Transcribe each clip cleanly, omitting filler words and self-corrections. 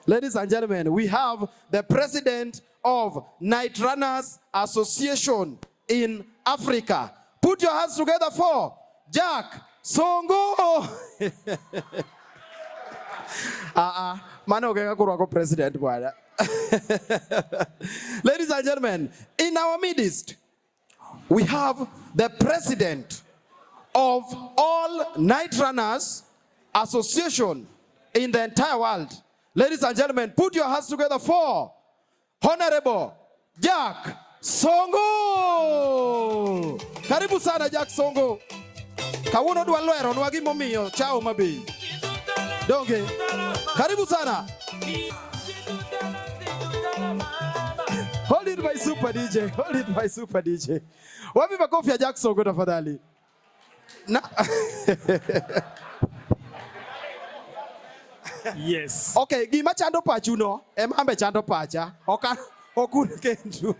Ladies and gentlemen, we have the president of Night Runners Association in Africa. Put your hands together for Jack Songo. President. Ladies and gentlemen, in our midst, we have the president of all Night Runners Association in the entire world. Ladies and gentlemen, put your hands together for Honorable Jack Songo. Karibu sana Jack Songo. Kawuno dwa lwero nwa gimomiyo chao mabi. Donge. Karibu sana. Hold it by Super DJ. Hold it by Super DJ. Wapi makofi ya Jack Songo tafadhali? Na Yes. Okay, gima chando pachu no, emambe chando pacha. Oka okun kendu.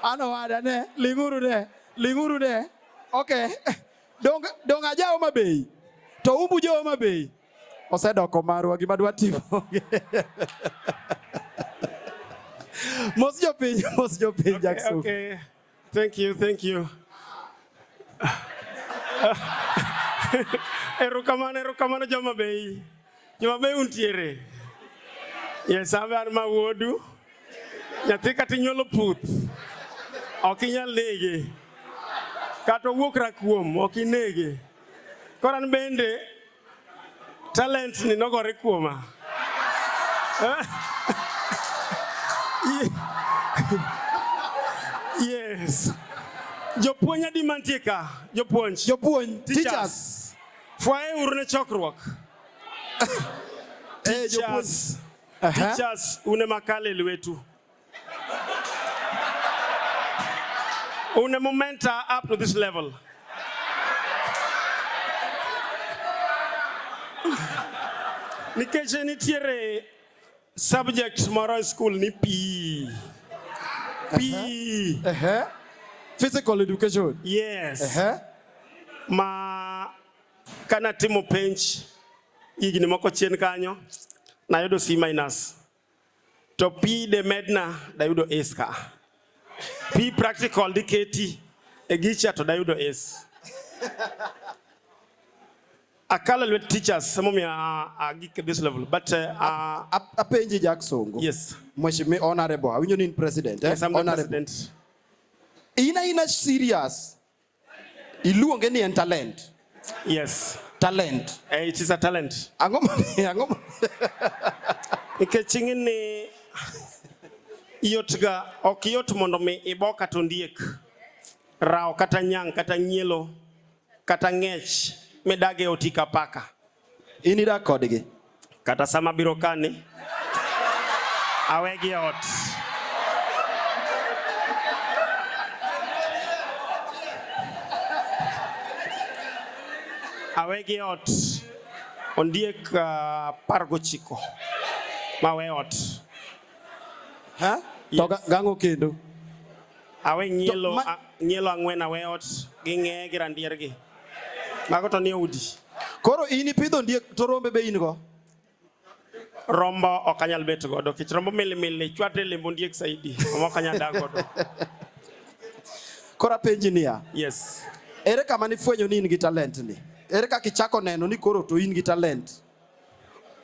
Ano ada ne, linguru ne. Okay. Dong aja Homa Bay. To umbu jo Homa Bay. Osedoko marwa gima dwa timo. Most your page, Jackson. Okay. Thank you. Erukamano Homa Bay. Homa Bay untiere. Yes, abar ma wodu. Nyathi kati nyolo puth. Okinyal nege. Kato wuok rakuom, okinege. Koran bende talent ni nogore kuoma. Yes. Jopuonj adi mantie ka? Jopuonj, teachers. Fwaye urne chokruok. Teachers. Teachers une makale lwetu. Une momenta up to this level. Nikeche nitiere subject moro school ni P. Physical education. Yes. Ma kana timo pench igni moko chien kanyo na yudo C-. To P de medna da yudo S ka. P practical di KT egicha to da yudo S. Akala with teachers, some of me are geek at this level, but Apenji Jack Songo. Yes. Mweshimi honorable. Are you president? Yes, I'm the president. Ina serious. Iluonge ni talent. Yes. Talent. It is a talent. Angoma. Ikechingin ni yotga okiyot mondo mi iboka tondiek. Rao kata nyang kata nyelo kata ngech. Medage otika paka. Inida kodigi. Kata sama birokani. Awegi ot. Awegi ot. Ondiek pargo chiko. Mawe ot. Ha? Toga gango kendo. Awe nyelo angwen awe ot. Ginge girandiergi. Magoto ni udi. Koro ini pido ndiek to rombe be in go. Rombo okanyal bet godo. Kich rombo mili chwate lembo ndiek saidi. Okanyal da godo. Kora engineer. Yes. Ere kama ni fwenyo ni in gi talent ni. Ere ka kichako neno ni koro to in gi talent.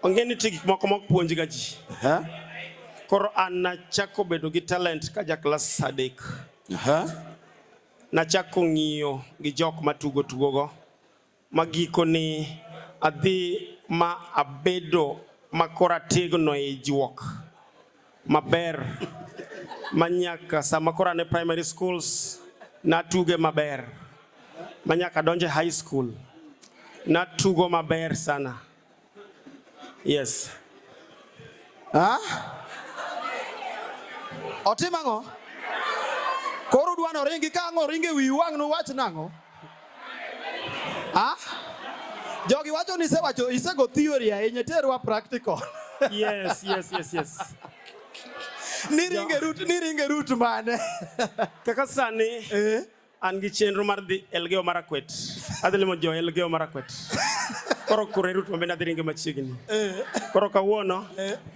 Ongeni tigi moko puonj ga ji. Koro an nachako bedo gi talent ka ja class 3. Nachako ng'iyo gi jok matugo go. Magiko ni adhi ma abedo makora tegno e juok maber manyaka sama kora ne primary schools natuge maber manyaka donje high school natugo maber sana. Yes. Otimango. Koro duano ringi kango ringi wi wang no wach nango. Jogi wacho ni isego theory ahinya terwa practical. Yes. Niringe root mane. Kaka sani an gi chenro mar dhi Elgeyo Marakwet. Adhi limo jo Elgeyo Marakwet. Koro kure root mabende adhi ringe machiegni. Koro kawuono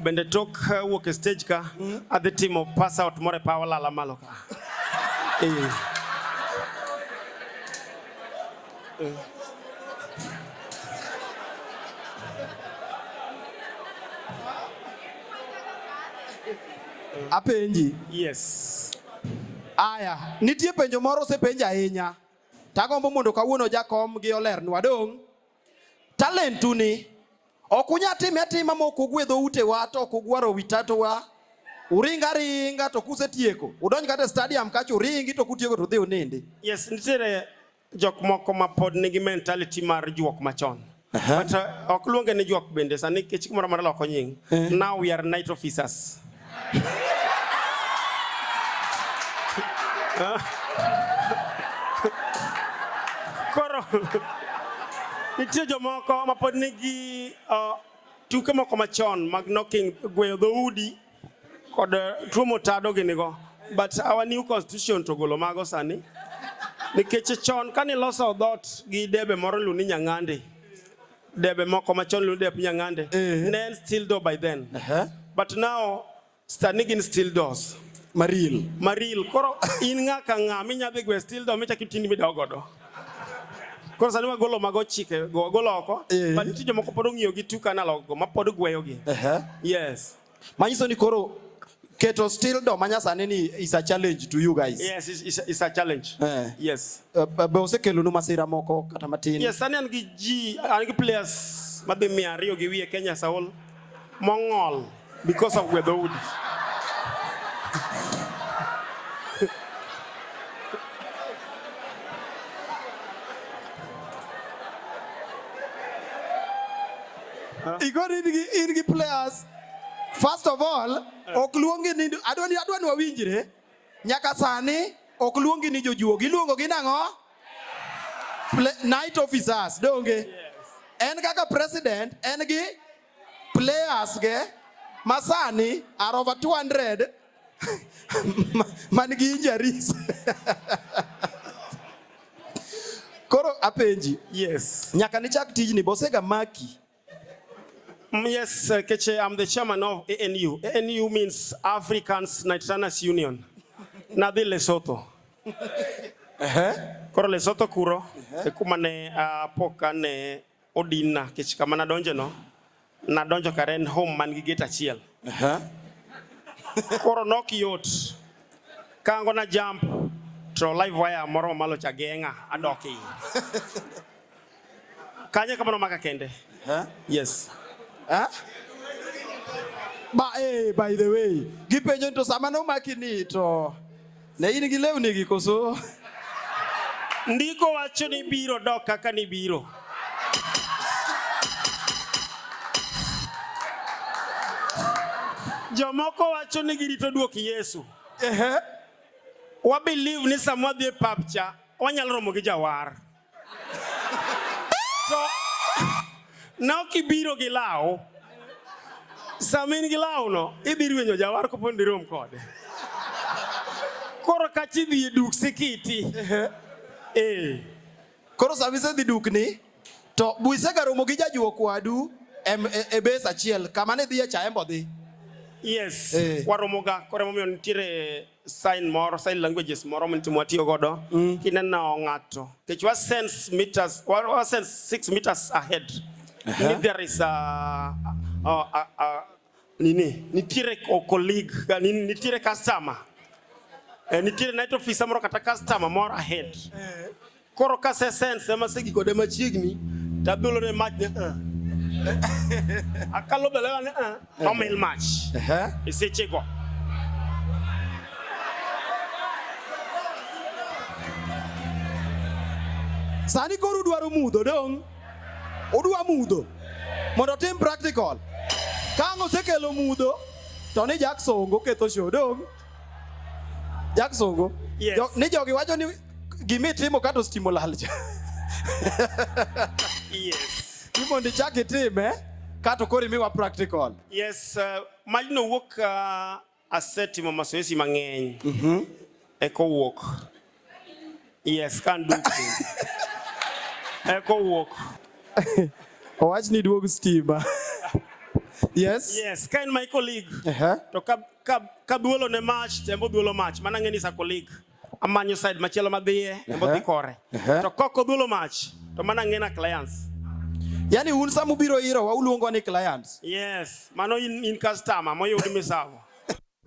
bende tok wuok e stage ka adhi timo pass out more power lala malo ka. Apenji. Yes. Aya, nitie penjo moro sepenja ahinya. Tagombo mondo kawuono jakom gi olernwa dong. Talentu ni ok unya time atima mok ugwedho utewa to ok ugwaro witatowa. Uringa ringa to kusetieko. Udonj kata stadium kacho uringi to kutieko to dhi unindi. Yes, nitiere jok moko ma pod nigi mentality mar juok machon. But ok luonge ni juok bende sani kech moro mar loko nying. Now we are night officers. Koro nitie jomoko ma pod nigi tuke moko machon mag knocking gweyo dhoudi kod tuo motado ginigo. But our new constitution to golo mago sani nikech chon kani loso dot gi debe moro luni nyang'ande. Debe moko machon luni debe nyang'ande. Nen still do by then. But now Stanigin still does. Maril. Koro in nga ka nga minya dhi gwe still do mecha kitini mi dogodo. Koro sani wa golo mago chike golo oko. But nitie jomoko pod ong'iyo gi tuka analog go ma pod gweyo gi. Yes. Manyiso ni koro keto still do manyasani ni is a challenge to you guys. Yes, it's a challenge. Yes. Be osekelo nu masira moko kata matin. Yes, sani an gi players madhi 200 gi wiye Kenya Saul mong'ol because of weather wood. Igor in gi players. First of all, okluongi ni adwani wawinjre. Nyaka sani okluongi ni jojuo giluongo gi nang'o? Night officers donge. Yes. En kaka president en gi players ge masani are over 200 man gi injuries. Koro apenji. Yes. Nyaka ni chak tijni bosega maki. Yes, Keche, I'm the chairman of ANU. ANU means Africans Night Runners Union. Nadi Lesotho. Koro Lesotho kuro. Kumane poka ne odina. Keche kama nadonje no. Nadonjo karen home man gigeta chiel. Koro noki yot. Kango na jump. Tro live wire moro malo chagenga. Adoki. Kanya kama no maka kende. Yes. By the way, gipenjo to sama no makini to ne in gi lewni gi koso ndiko wacho ni biro dok kaka ni biro. Jomoko wacho ni girito duok Yesu. Wa believe ni samwa dhi papcha wanyalo romo gi jawar. So now kibiro gi lao. Samin gi lao no idhi rwenyo jawar ko pondi rom kode. Koro kachi dhi duk sikiti. Koro savise dhi dukni to buise garomo gi jajuo kwadu e base achiel kama ne dhi e chaembo dhi. Yes. Waromoga kore momiyo nitire sign languages moro mintimo atiyo godo. Kineno ng'ato. Kech wa sense 6 meters ahead. There is nitire colleague, nitire customer. Nitire night officer moro kata customer more ahead. Koro ka sense ema segi kode machiegni tabulo ne match akalo belega ne omel match. Isechego. Sani koro dwaro mudho dong. Odwa mudho mondo tim practical. Kango sekelo mudho to ni Jack Songo ketho show dong. Jack Songo. Yes. Ni jogi wacho ni gimi timo kato stimo lalcha. Yes. Imondi chaki time kato kori miwa practical. Yes, majno wok asetimo masoesi mang'eny. Eko walk. Yes, can do. Eko walk. Watch need work stima. Yes. Yes, kind my colleague. To kaduolo ne match, tembo duolo match. Manangeni sa colleague. Amanyo side machelo madhiye, tembo dikore. To koko duolo match. To manangena clients. Yani unsa mubiro iro wa uluongo ni clients. Yes, mano in customer, moyo udi misawo.